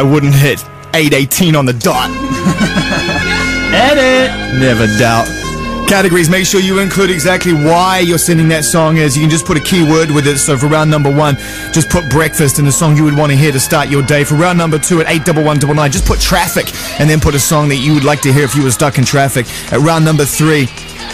I wouldn't hit 8:18 on the dot. Edit! Never doubt. Categories, make sure you include exactly why you're sending that song as. You can just put a keyword with it. So for round number 1, just put breakfast and the song you would want to hear to start your day. For round number 2 at 81199, just put traffic and then put a song that you would like to hear if you were stuck in traffic. At round number 3,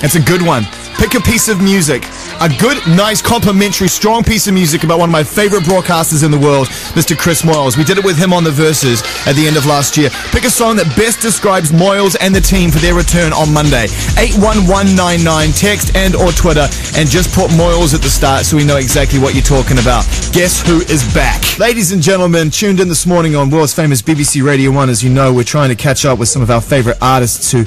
it's a good one. Pick a piece of music. A good, nice, complimentary, strong piece of music about one of my favorite broadcasters in the world, Mr. Chris Moyles. We did it with him on the Verses at the end of last year. Pick a song that best describes Moyles and the team for their return on Monday. 81199, text and or Twitter, and just put Moyles at the start so we know exactly what you're talking about. Guess who is back? Ladies and gentlemen, tuned in this morning on world's famous BBC Radio 1. As you know, we're trying to catch up with some of our favorite artists who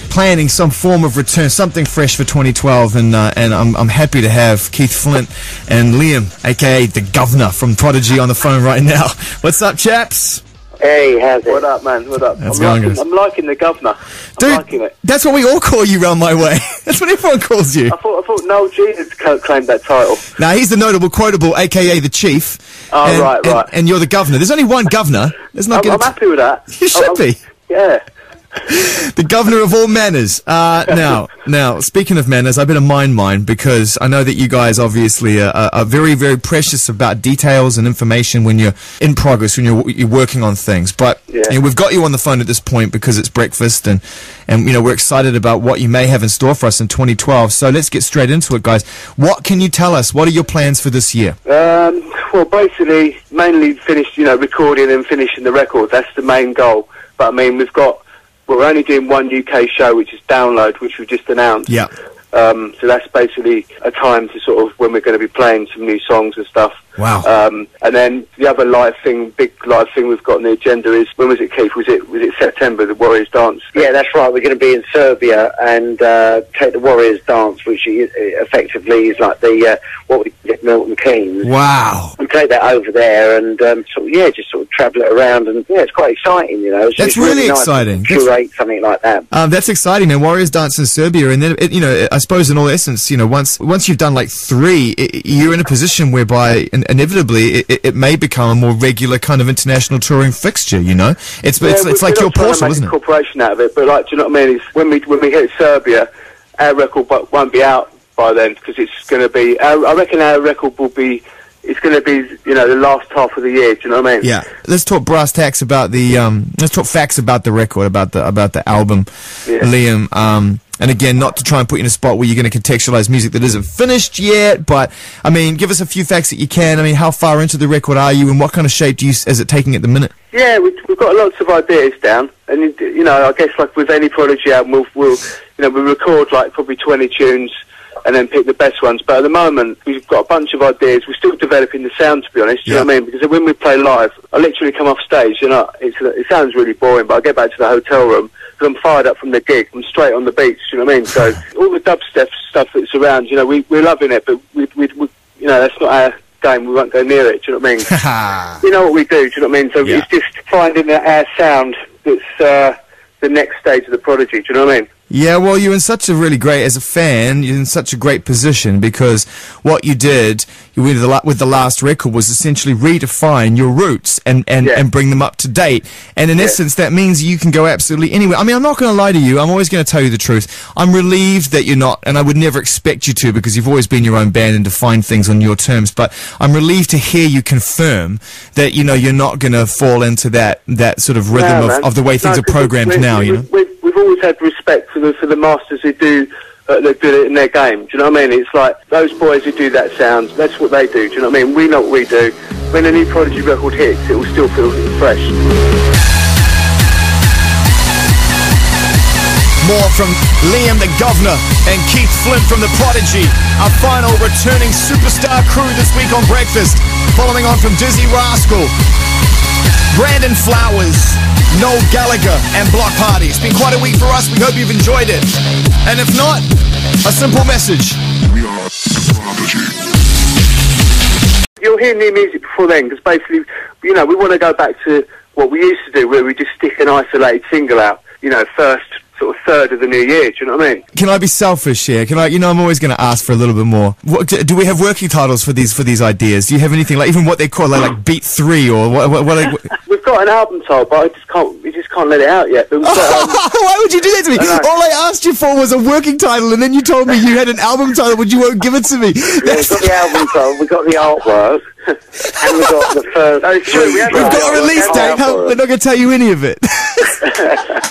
planning some form of return, something fresh for 2012, and I'm happy to have Keith Flint and Liam, aka the Governor from Prodigy, on the phone right now. What's up, chaps? Hey, how's it? What up, man? What up? I'm liking the Governor. Dude, I'm liking it. That's what we all call you round my way. That's what everyone calls you. I thought Noel G had claimed that title. Now, he's the notable, quotable, aka the Chief. Oh, right. And you're the Governor. There's only one Governor. There's not. I'm happy with that. You should be. Yeah. The Governor of all manners. Now, speaking of manners, I better mind mine, because I know that you guys obviously are very, very precious about details and information when you're in progress, when you're working on things. But yeah. You know, we've got you on the phone at this point because it's breakfast, and you know, we're excited about what you may have in store for us in 2012. So let's get straight into it, guys. What can you tell us? What are your plans for this year? Well, basically, mainly recording and finishing the record. That's the main goal. But I mean, we're only doing one UK show, which is Download, which we just announced. Yeah. So that's basically a time to sort of when we're going to be playing some new songs and stuff. Wow. And then the other big live thing we've got on the agenda is, when was it, Keith? Was it September, the Warriors Dance? Yeah, that's right. We're going to be in Serbia and take the Warriors Dance, which effectively is like the what we did at Milton Keynes. Wow. And take that over there and just sort of travel it around, and yeah, it's quite exciting, you know. That's really nice exciting. To curate something like that. That's exciting, man. Warriors Dance in Serbia, and then I suppose in all essence, once you've done like 3, you're in a position whereby inevitably it may become a more regular kind of international touring fixture. It's like your Porsche, isn't it? Corporation out of it, but like, do you know what I mean? It's when we hit Serbia, our record won't be out by then, because it's going to be. I reckon our record will be. It's going to be, the last half of the year. Do you know what I mean? Yeah. Let's talk brass tacks about the. Let's talk facts about the record, about the album, yeah. Liam. And again, not to try and put you in a spot where you're going to contextualize music that isn't finished yet, but I mean, give us a few facts that you can. I mean, how far into the record are you, and what kind of shape is it taking at the minute? Yeah, we've got lots of ideas down, and I guess like with any Prodigy album, we'll record like probably 20 tunes and then pick the best ones. But at the moment, we've got a bunch of ideas. We're still developing the sound, to be honest. Do you know what I mean? Because when we play live, I literally come off stage, it sounds really boring, but I get back to the hotel room, because I'm fired up from the gig. I'm straight on the beach, do you know what I mean? So all the dubstep stuff that's around, we're loving it, but we that's not our game. We won't go near it, do you know what I mean? You know what we do you know what I mean? So it's just finding our sound that's the next stage of the Prodigy, do you know what I mean? Yeah, well, you're in such a really great, as a fan, you're in such a great position, because what you did with the last record was essentially redefine your roots and bring them up to date. And in essence, that means you can go absolutely anywhere. I mean, I'm not going to lie to you. I'm always going to tell you the truth. I'm relieved that you're not, and I would never expect you to, because you've always been your own band and defined things on your terms. But I'm relieved to hear you confirm that, you're not going to fall into that sort of rhythm of the way things are programmed now, We've always had respect for the masters who do it in their game. Do you know what I mean? It's like those boys who do that sound. That's what they do. Do you know what I mean? We know what we do. When a new Prodigy record hits, it will still feel fresh. More from Liam the Governor and Keith Flint from the Prodigy, our final returning superstar crew this week on Breakfast, following on from Dizzy Rascal, Brandon Flowers, Noel Gallagher, and Block Party. It's been quite a week for us. We hope you've enjoyed it. And if not, a simple message. We are Prodigy. You'll hear new music before then, because basically, we want to go back to what we used to do, where we just stick an isolated single out, first sort of third of the new year. Do you know what I mean? Can I be selfish here? Can I? You know, I'm always going to ask for a little bit more. Do we have working titles for these ideas? Do you have anything like even what they call like Beat 3 or what We've got an album title, but we just can't let it out yet. But we've got, why would you do that to me? All I asked you for was a working title, and then you told me you had an album title, but you won't give it to me. We've got the album title, we've got the artwork, and we've got the first... Oh, true, we've got a release date. They're not going to tell you any of it.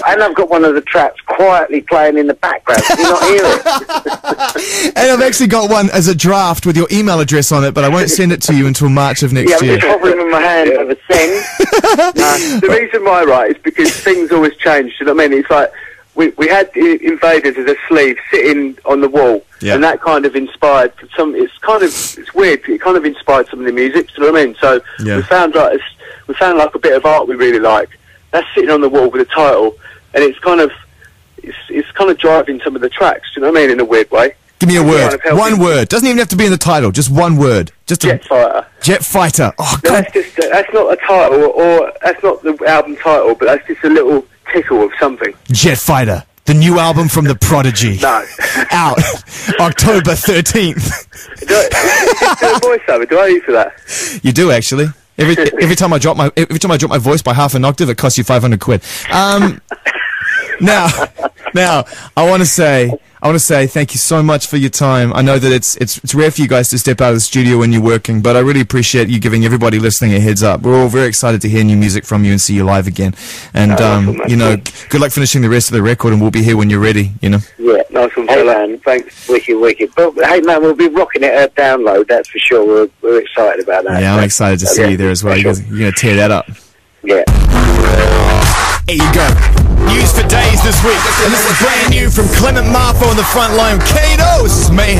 And I've got one of the tracks quietly playing in the background. Do you not hear it? And I've actually got one as a draft with your email address on it, but I won't send it to you until March of next year. I'm just hovering in my hand over send. the reason why, right, is because things always change. You know what I mean? It's like we had Invaders as a sleeve sitting on the wall, and that kind of inspired some. It's weird. It kind of inspired some of the music. Do you know what I mean? So we found like a bit of art we really like. That's sitting on the wall with a title, and it's kind of driving some of the tracks. Do you know what I mean? In a weird way. Give me a word. One word. Doesn't even have to be in the title. Just one word. Just Jet Fighter. Jet Fighter. Oh, no, God. That's not a title, or that's not the album title, but that's just a little tickle of something. Jet Fighter. The new album from the Prodigy. No. Out October 13th. Do a voiceover? Do I use for that? You do, actually. Every time I drop my voice by half an octave, it costs you 500 quid. Now, I want to say thank you so much for your time. I know that it's rare for you guys to step out of the studio when you're working, but I really appreciate you giving everybody listening a heads up. We're all very excited to hear new music from you and see you live again. And you know, good luck finishing the rest of the record, and we'll be here when you're ready. You know. Yeah, nice one, man. Thanks, wicked. But hey, man, we'll be rocking it at Download. That's for sure. We're excited about that. Yeah, I'm excited to see you there as well. You're gonna tear that up. Yeah. There you go. News for days this week. And this is brand new from Clement Marfo on the front line. Kados, man.